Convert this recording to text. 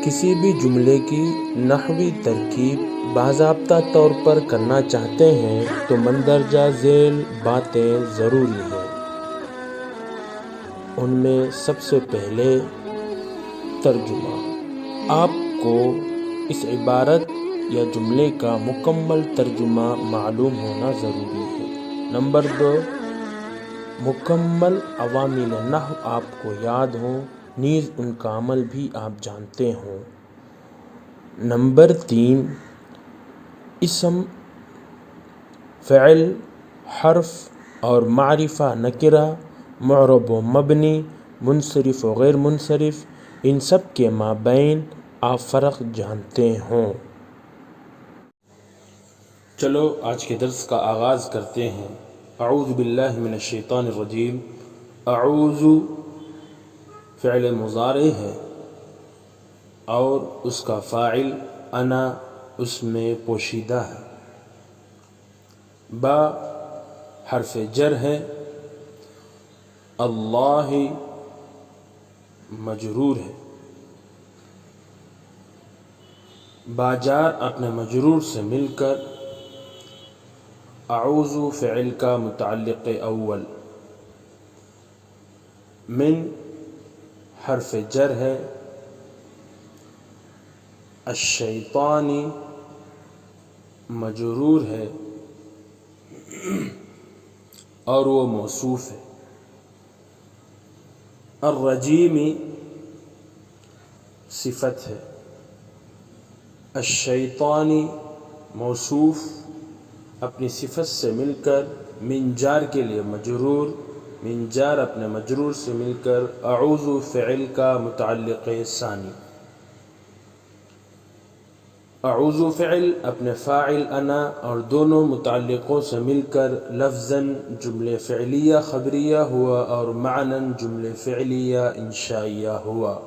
کسی بھی جملے کی نحوی ترکیب باضابطہ طور پر کرنا چاہتے ہیں تو مندرجہ ذیل باتیں ضروری ہیں۔ ان میں سب سے پہلے ترجمہ۔ آپ کو اس عبارت یا جملے کا مکمل ترجمہ معلوم ہونا ضروری ہے۔ نمبر 2، مکمل عوامل نحو آپ کو یاد ہوں، نیز ان کا عمل بھی آپ جانتے ہوں۔ نمبر 3، اسم، فعل، حرف اور معرفہ نکرہ، معرب و مبنی، منصرف و غیر منصرف، ان سب کے مابین آپ فرق جانتے ہوں۔ چلو آج کے درس کا آغاز کرتے ہیں۔ اعوذ باللہ من الشیطان الرجیم۔ اعوذ فعل مضارع ہے اور اس کا فاعل انا اس میں پوشیدہ ہے۔ با حرف جر ہے، اللہ مجرور ہے۔ باجار اپنے مجرور سے مل کر اعوذ فعل کا متعلق اول، من حرف جر ہے، الشیطانی مجرور ہے اور وہ موصوف ہے۔ الرجیمی صفت ہے، الشیطانی موصوف اپنی صفت سے مل کر من جار کے لیے مجرور، من جار اپنے مجرور سے مل کر اعوذ فعل کا متعلق ثانی۔ اعوذ فعل اپنے فاعل انا اور دونوں متعلقوں سے مل کر لفظاً جملے فعلیہ خبریہ ہوا اور معناً جملے فعلیہ انشائیہ ہوا۔